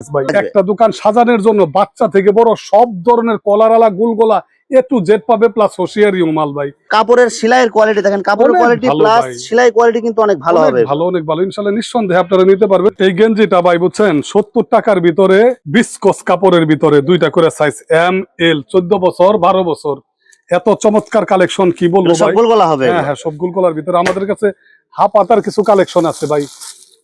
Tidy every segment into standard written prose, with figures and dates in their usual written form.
ভাই একটা দোকান সাজানোর জন্য বাচ্চা থেকে বড় সব ধরনের কলারালা গুলগোলা এ টু জেড পাবে, প্লাস হোশিয়ারি মাল ভাই। কাপড়ের সেলাইয়ের কোয়ালিটি দেখেন, কাপড়ের কোয়ালিটি প্লাস সেলাই কোয়ালিটি কিন্তু অনেক ভালো হবে, ভালো, অনেক ভালো। ইনশাআল্লাহ নিঃসন্দেহে আপনারা নিতে পারবেন। এই গেঞ্জিটা ভাই বুঝছেন 70 টাকার ভিতরে বিস্কস কাপড়ের ভিতরে দুইটা করে সাইজ এম এল, 14 বছর 12 বছর, এত চমৎকার কালেকশন কি বলবো ভাই। সব গোলগোলা হবে। হ্যাঁ সব গুলগোলার ভিতরে আমাদের কাছে হাফ হাতার কিছু কালেকশন আছে ভাই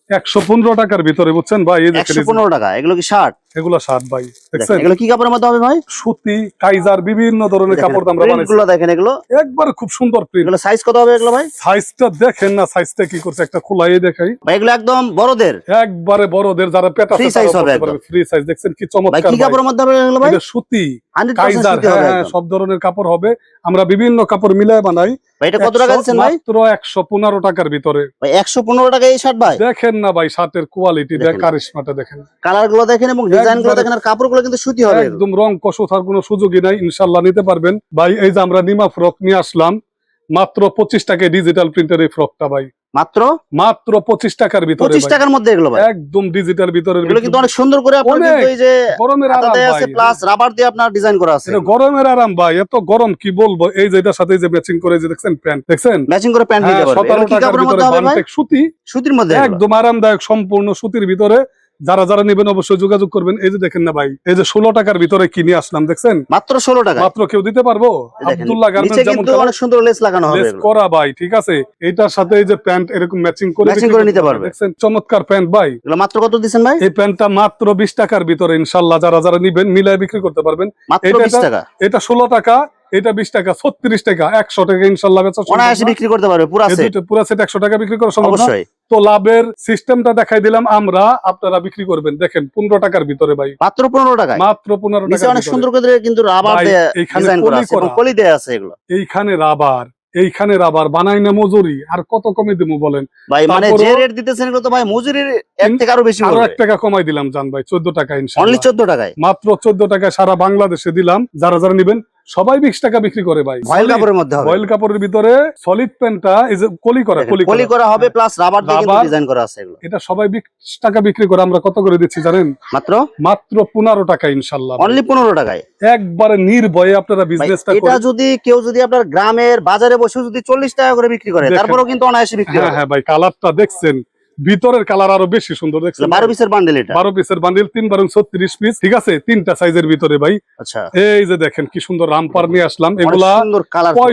115 টাকার ভিতরে বুঝছেন ভাই। এই 115 টাকা। এগুলো কি শার্ট? এগুলো শার্ট ভাই। দেখছেন এগুলো কি কাপড়ের মধ্যে হবে ভাই? সুতি, কাইজার, বিভিন্ন ধরনের কাপড় আমরা বানাইছি। এগুলো দেখেন, এগুলো একবার খুব সুন্দর প্রিন্ট। এগুলো সাইজ কত হবে এগুলো ভাই? সাইজটা দেখেন না, সাইজটা কি করছে একটা খোলাই দেখাই ভাই। এগুলো একদম বড়দের, একবারে বড়দের, যারা পেটা ফ্রি সাইজ হবে একদম। ফ্রি সাইজ দেখছেন কি চমৎকার ভাই। কি কাপড়ের মধ্যে হবে এগুলো ভাই? এটা সুতি, 100% কাইজার, সুতি হবে একদম। সব ধরনের কাপড় হবে। আমরা বিভিন্ন কাপড় মিলায় বানাই। ভাই এটা কত টাকা দিচ্ছেন ভাই? মাত্র 115 টাকার ভিতরে ভাই। 115 টাকা এই শার্ট ভাই। দেখেন না ভাই শার্টের কোয়ালিটি, দেখ কারিশমাটা দেখেন, কালার গুলো দেখেন এবং ডিজাইন গুলো দেখেন, আর কাপড় গুলো কিন্তু সুতি হবে একদম রং কষার কোনো সুযোগই নাই। ইনশাআল্লাহ নিতে পারবেন ভাই। এই যে আমরা নিমা ফ্রক নিয়ে আসলাম মাত্র 25 টাকায়, ডিজিটাল প্রিন্টের এই ফ্রকটা ভাই মাত্র 25 টাকার ভিতরে, 25 টাকার মধ্যে এগুলো ভাই। একদম ডিজিটাল ভিতরে। এগুলো কিন্তু অনেক সুন্দর করে আপনারা কিন্তু এই যে গরমের আরাম আছে, ভাই, প্লাস রাবার দিয়ে আপনার ডিজাইন করা আছে। এটা গরমের আরাম ভাই, এত গরম কি বলবো। এই যে এটার সাথে যে ম্যাচিং করে যে দেখছেন প্যান্ট, দেখছেন ম্যাচিং করে প্যান্ট নিতে পারবেন। 17 কি টাকার কাপড়ের ভিতরে মধ্যে হবে ভাই? বান্টেক সুতি, সুতির মধ্যে একদম আরামদায়ক, সম্পূর্ণ সুতির ভিতরে। যারা যারা নেবেন অবশ্যই যোগাযোগ করবেন। এই যে দেখেন না ভাই, এই যে 16 টাকার ভিতরে কিনে আসলাম, দেখছেন মাত্র 16 টাকা। মাত্র কেউ দিতে পারবো? আব্দুল্লাহ গার্মেন্টস, যেমন কিন্তু অনেক সুন্দর লেস লাগানো হবে, লেস করা ভাই, ঠিক আছে। এটার সাথে এই যে প্যান্ট এরকম ম্যাচিং করে নিতে পারবে, দেখছেন চমৎকার প্যান্ট ভাই। এগুলো মাত্র কত দিবেন ভাই? এই প্যান্টটা মাত্র 20 টাকার ভিতরে ইনশাআল্লাহ যারা যারা নেবেন মিলায় বিক্রি করতে পারবেন। মাত্র 20 টাকা। এটা 16 টাকা, এটা 20 টাকা, 36 টাকা, 100 টাকা ইনশাআল্লাহ বেচা সম্ভব। অনায়াসে বিক্রি করতে পারবে পুরো সেট। পুরো সেট 100 টাকা বিক্রি করা সম্ভব না। অবশ্যই। তো লাভের সিস্টেমটা দেখাই দিলাম আমরা, আপনারা বিক্রি করবেন। দেখেন 15 টাকার ভিতরে ভাই, মাত্র 15 টাকা। মাত্র 15 টাকা। অনেক সুন্দর করে কিন্তু রাবার দিয়ে ডিজাইন করা আছে এবং পলি দেয়া আছে এগুলো। এইখানে রাবার, এইখানে রাবার বানাই না মজুরি, আর কত কমে দেবো বলেন ভাই? মানে যে রেট দিতেছেন এগুলো তো ভাই মজুরির এক থেকে আরো বেশি আরো হবে। 1 টাকা কমাই দিলাম জান ভাই, 14 টাকা ইনশাআল্লাহ। অনলি 14 টাকায়, মাত্র 14 টাকায় সারা বাংলাদেশে দিলাম। যারা যারা নেবেন সবাই 20 টাকা বিক্রি করে ভাই। ভয়েল কাপড়ের মধ্যে হবে। ভয়েল কাপড়ের ভিতরে সলিড প্যান্টটা এই যে কলি করা হবে, প্লাস রাবার দিয়ে কিন্তু ডিজাইন করা আছে এগুলো। এটা সবাই 20 টাকা বিক্রি করে, আমরা কত করে দিচ্ছি জানেন? মাত্র 15 টাকা ইনশাআল্লাহ। অনলি 15 টাকায় একবারে নির্ভয়ে আপনারা বিজনেসটা করেন। এটা যদি কেউ যদি আপনার গ্রামের বাজারে বসে যদি 40 টাকা করে বিক্রি করে, তারপরেও কিন্তু অনায়াসে বিক্রি হবে। হ্যাঁ ভাই, কালারটা দেখছেন, ভিতরের কালার আরো বেশি সুন্দর, দেখছেন 12 পিসের বান্ডেল। এটা 12 পিসের বান্ডেল, 3 বার 36 পিস, ঠিক আছে, 3টা সাইজের ভিতরে ভাই। আচ্ছা, এই যে দেখেন কি সুন্দর রামপার নিয়ে আসলাম। এগুলা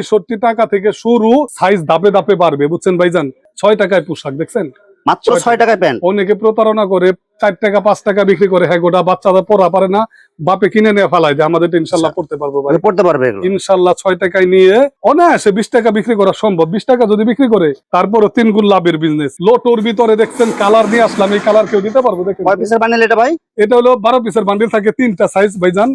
65 টাকা থেকে শুরু, সাইজ ধাপে ধাপে বাড়বে বুঝছেন ভাইজান। 6 টাকায় পোশাক, দেখছেন মাত্র 6 টাকায় প্যান্ট। অনেকে প্রতারণা করে 4 টাকা 5 টাকা বিক্রি করে। হ্যাঁ, গোটা বাচ্চারা পড়া পারে না, বাপে কিনে নিয়ে ফেলায় দেয়। আমাদের ইনশাআল্লাহ পড়তে পারবো ভাই, পড়তে পারবে ইনশাআল্লাহ। 6 টাকায় নিয়ে অনায়াসে 20 টাকা বিক্রি করা সম্ভব। 20 টাকা যদি বিক্রি করে তারপরও 3 গুণ লাভের বিজনেস। লোটোর ভিতরে দেখছেন কালার নিয়ে আসলাম, এই কালার কেউ দিতে পারবো? দেখেন 5 পিসের বান্ডেল এটা ভাই। এটা হলো 12 পিসের বান্ডেল, থাকে 3টা সাইজ ভাইজান।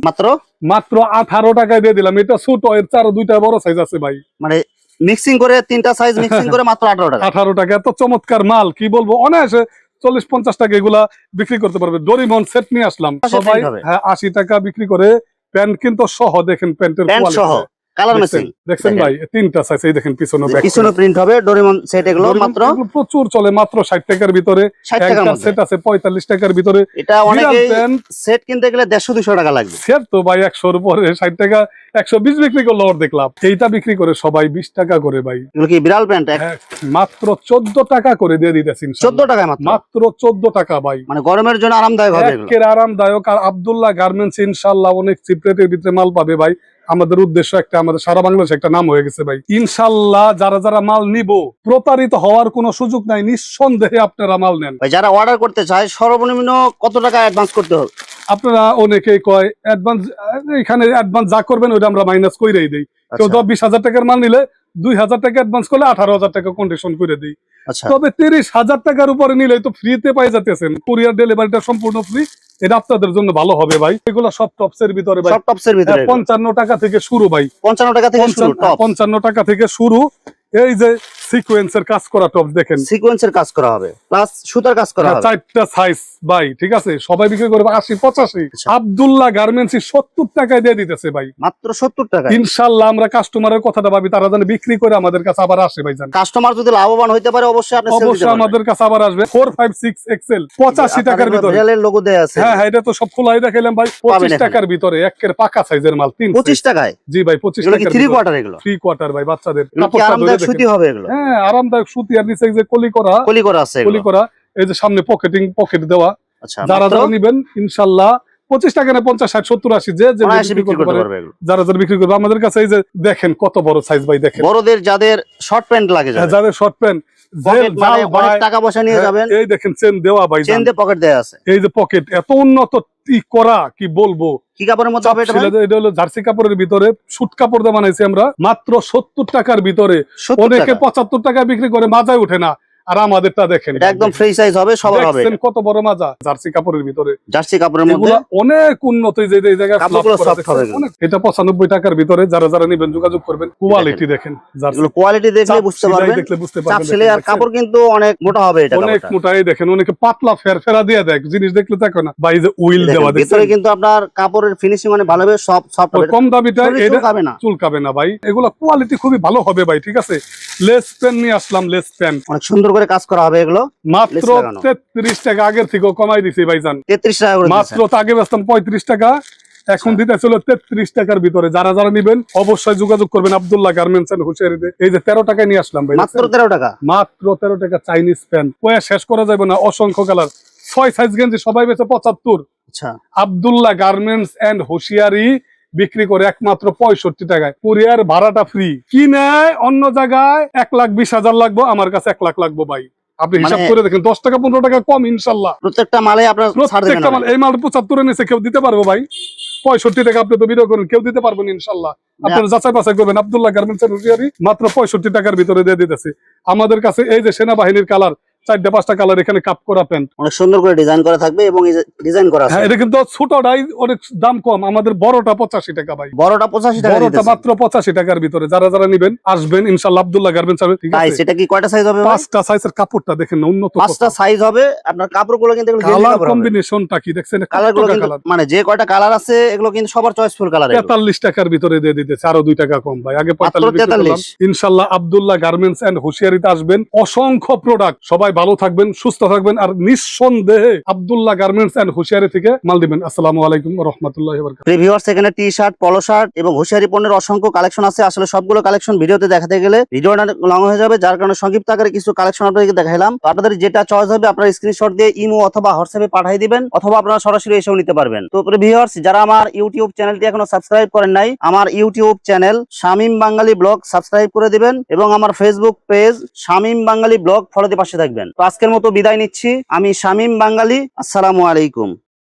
মাত্র 18 টাকায় দিয়ে দিলাম। এটা ছোট, এর চারো 2টা বড় সাইজ আছে ভাই। মানে মিক্সিং করে 3টা সাইজ মিক্সিং করে মাত্র 18 টাকা। 18 টাকা, এত চমৎকার মাল কি বলবো। অনায়াসে 40-50 টাকা এগুলা বিক্রি করতে পারবে। ডোরিমন সেট নিয়ে আসলাম সবাই। হ্যাঁ, 80 টাকা বিক্রি করে। প্যান্ট কিন্তু সহ, দেখেন প্যান্টের কোয়ালিটি, কালার ম্যাচিং দেখছেন ভাই। 3টা সাইজ, এই দেখেন পিছনে প্রিন্ট হবে ডোরিমন সেট। এগুলো মাত্র প্রচুর চলে, মাত্র 60 টাকার ভিতরে। একটা সেট আছে 45 টাকার ভিতরে। এটা অনেকে সেট কিনতে গেলে 150-200 টাকা লাগবে। সেট তো ভাই 100 এর উপরে, 60 টাকা 120 বিক্রি করলো ওর দেখলাম। এইটা বিক্রি করে সবাই 20 টাকা করে ভাই। এগুলো কি বিড়াল প্যান্ট? মাত্র 14 টাকা করে দিয়ে দিতেছি। 14 টাকায় মাত্র 14 টাকা ভাই। মানে গরমের জন্য আরামদায়ক হবে এগুলো, একের আরামদায়ক। আর আব্দুল্লাহ গার্মেন্টস ইনশাআল্লাহ অনেক চিপ রেটের ভিতরে মাল পাবে ভাই। আমাদের উদ্দেশ্য একটা, আমাদের সারা বাংলাদেশে একটা নাম হয়ে গেছে ভাই। ইনশাআল্লাহ যারা যারা মাল নিব, প্রতারিত হওয়ার কোনো সুযোগ নাই, নিঃসন্দেহে আপনারা মাল নেন। যারা অর্ডার করতে চায় সর্বনিম্ন কত টাকা অ্যাডভান্স করতে হবে? আপনারা অনেকেই কয় অ্যাডভান্স, এখানে অ্যাডভান্স যা করবেন ওইটা আমরা মাইনাস কইরাই দেই। কেউ 20,000 টাকার মাল নিলে 2,000 টাকা অ্যাডভান্স করলে 18,000 টাকা কন্ডিশন করে দিই। তবে 30,000 টাকার উপরে নিলে তো ফ্রিতে পাই যাচ্ছেন। কুরিয়ার ডেলিভারিটা সম্পূর্ণ ফ্রি। এটা আপনাদের জন্য ভালো হবে ভাই। এগুলো সব টপসের ভিতরে ভাই, 55 টাকা থেকে শুরু ভাই। 55 টাকা থেকে শুরু, 55 টাকা থেকে শুরু। এই যে সিকোয়েন্সের কাজ করা টপস দেখেন, সিকোয়েন্সের কাজ করা হবে প্লাস সুতার কাজ করা হবে। চারটা সাইজ ভাই, ঠিক আছে, সবাই বিক্রি করবে 80-85। আব্দুল্লাহ গার্মেন্টস 70 টাকায় দিয়ে দিতেছে ভাই, মাত্র 70 টাকা। ইনশাআল্লাহ আমরা কাস্টমারের কথাটা ভাবি, তারা যেন বিক্রি করে আমাদের কাছে আবার আসে ভাই জান। কাস্টমার যদি লাভবান হইতে পারে অবশ্যই আপনি সেল দিতে অবশ্যই পারবেন। আমাদের কাছে আবার আসবে। 456 এক্সেল 85 টাকার ভিতরে, রিয়ালের লোগো দেয়া আছে। হ্যাঁ হ্যাঁ, এটা তো সব খোলাই দেখাইলাম ভাই। 25 টাকার ভিতরে একের পাকা সাইজের মাল, 3 25 টাকায়। জি ভাই 25 এগুলো কি টাকার 3 কোয়ার্টার? এগুলো 3 কোয়ার্টার ভাই, বাচ্চাদের কি আরামদায়ক সুতি হবে এগুলো? হ্যাঁ আরামদায়ক সুতি, আর নিচে যে কলি করা আছে এগুলো। কলি করা, এই যে সামনে পকেট দেওয়া। আচ্ছা, যারা যারা নিবেন ইনশাআল্লাহ 25 টাকা না 50 60 70 80 যে বিক্রি করতে পারবে, যারা যারা বিক্রি করবে আমাদের কাছে। এই যে দেখেন কত বড় সাইজ ভাই, দেখেন বড়দের যাদের শর্ট প্যান্ট লাগে, যাদের শর্ট প্যান্ট অনেক টাকা পয়সা নিয়ে যাবেন, এই দেখেন চেন দেওয়া ভাই, চেন দিয়ে পকেট দেয়া আছে। এই যে পকেট এত উন্নত করা, কি বলবো। কি কাপড়ের মধ্যে হবে এটা? এটা হলো জার্সি কাপড়ের ভিতরে সুট কাপড় দিয়ে বানাইছি আমরা, মাত্র 70 টাকার ভিতরে। অনেকে 75 টাকা বিক্রি করে, মাজায় ওঠে না। আর আমাদেরটা দেখেন, এটা একদম ফ্রি সাইজ হবে, সবার হবে। দেখেন কত বড় মাজা, জার্সি কাপড়ের ভিতরে, জার্সি কাপড়ের মধ্যে অনেক উন্নত। এই যে এই জায়গায় কাপড়গুলো সফট হবে। এটা 95 টাকার ভিতরে, যারা যারা নেবেন যোগাযোগ করবেন। কোয়ালিটি দেখেন, এগুলো কোয়ালিটি দেখলে বুঝতে পারবেন, চাপ সেলাই। আর কাপড় কিন্তু অনেক মোটা হবে, এটা অনেক মোটা। এই দেখেন অনেকে পাতলা ফেরা দিয়ে দেয়, জিনিস দেখলে দেখো না ভাই, যে উইল দেওয়া ভিতরে কিন্তু আপনার কাপড়ের ফিনিশিং অনেক ভালো হবে, সফট হবে। কম দামিটা এটা চুলকাবে না ভাই, এগুলো কোয়ালিটি খুবই ভালো হবে ভাই, ঠিক আছে। লেস প্যান নিয়ে আসলাম, লেস প্যান অনেক সুন্দর করে কাজ করা হবে। এগুলো মাত্র 33 টাকা, আগের থেকে কমাই দিছি ভাইজান। 33 টাকা করে মাত্র, আগে বেচতাম 35 টাকা, এখন দিতে ছিল 33 টাকার ভিতরে। যারা যারা নিবেন অবশ্যই যোগাযোগ করবেন আব্দুল্লাহ গার্মেন্টস এন্ড হুশিয়ারিতে। এই যে 13 টাকায় নিয়ে আসলাম ভাই, মাত্র 13 টাকা, মাত্র 13 টাকা। চাইনিজ প্যান্ট কয়া শেষ করা যাবে না, অসংখ্য কালার। 6 সাইজ গেঞ্জি সবাই বেচে 75। আচ্ছা, আব্দুল্লাহ গার্মেন্টস এন্ড হুশিয়ারি বিক্রি করে একমাত্র 65 টাকায়, কুরিয়ার ভাড়াটা ফ্রি। কি নেয় অন্য জায়গায় 1,20,000 লাগবে, আমার কাছে 1 লাখ লাগবে ভাই। আপনি হিসাব করে দেখেন, 10 টাকা 15 টাকা কম ইনশাল্লাহ। প্রত্যেকটা মালে আপনার প্রত্যেকটা মাল। এই মাল 75 এর নিচে কেউ দিতে পারবো ভাই? 65 টাকা আপনি তো ভিডিও করেন, কেউ দিতে পারবেন ইনশাল্লাহ। আপনারা যাচাই বাছাই করবেন। আব্দুল্লাহ গার্মেন্টস এন্ড হুশিয়ারি মাত্র 65 টাকার ভিতরে দিয়ে দিতেছে আমাদের কাছে। এই যে সেনাবাহিনীর কালার, 4-5টা কালার, এখানে কাপ করা প্যান্ট অনেক সুন্দর করে ডিজাইন করা থাকবে, এবং এই যে ডিজাইন করা আছে, এটা কিন্তু ছোটটাই অনেক দাম কম। আমাদের বড়টা 85 টাকা ভাই, বড়টা 85 টাকা, বড়টা মাত্র 85 টাকার ভিতরে। যারা যারা নিবেন আসবেন ইনশাআল্লাহ আব্দুল্লাহ গার্মেন্টস হবে, ঠিক আছে। সেটা কি কয়টা সাইজ হবে? 5টা সাইজের কাপড়টা দেখেন না, উন্নত 5টা সাইজ হবে। আপনার কাপড়গুলো কিন্তু কালার কম্বিনেশনটা কি দেখছেন, কালারগুলো মানে যে কয়টা কালার আছে এগুলো কিন্তু সবার চয়েসফুল কালার। 43 টাকার ভিতরে দিয়ে দিতেছে, আরো 2 টাকা কম ভাই। আগে 45 ইনশাআল্লাহ আব্দুল্লাহ গার্মেন্টস এন্ড হুশিয়ারিতে আসবেন। অসংখ্য প্রোডাক্ট। সবাই ভালো থাকবেন, সুস্থ থাকবেন, আর নিঃসন্দেহে আব্দুল্লাহ গার্মেন্টস এন্ড হুশিয়ারি থেকে মাল দিবেন। আসসালামু আলাইকুম ওয়া রাহমাতুল্লাহি ওয়া বারাকাতুহু। ভিউয়ার্স, এখানে টি-শার্ট, পলো শার্ট এবং হুশিয়ারি পণ্যের অসংখ্য কালেকশন আছে। আসলে সবগুলো কালেকশন ভিডিওতে দেখাতে গেলে ভিডিওটা লং হয়ে যাবে, যার কারণে সংক্ষিপ্ত আকারে কিছু কালেকশন আপনাদেরকে দেখাইলাম। আপনাদের যেটা চয়েস হবে আপনারা স্ক্রিনশট দিয়ে ইমো অথবা হোয়াটসঅ্যাপে পাঠিয়ে দিবেন, অথবা আপনারা সরাসরি এসেও নিতে পারবেন। তো ভিউয়ার্স, যারা আমার ইউটিউব চ্যানেলটি এখনো সাবস্ক্রাইব করেন নাই, আমার ইউটিউব চ্যানেল শামীম বাঙালি ব্লগ সাবস্ক্রাইব করে দিবেন, এবং আমার ফেসবুক পেজ শামীম বাঙালি ব্লগ ফলো দিয়ে পাশে থাকবেন। তো আজকের মতো বিদায় নিচ্ছি, আমি শামীম বাঙালি। আসসালামু আলাইকুম।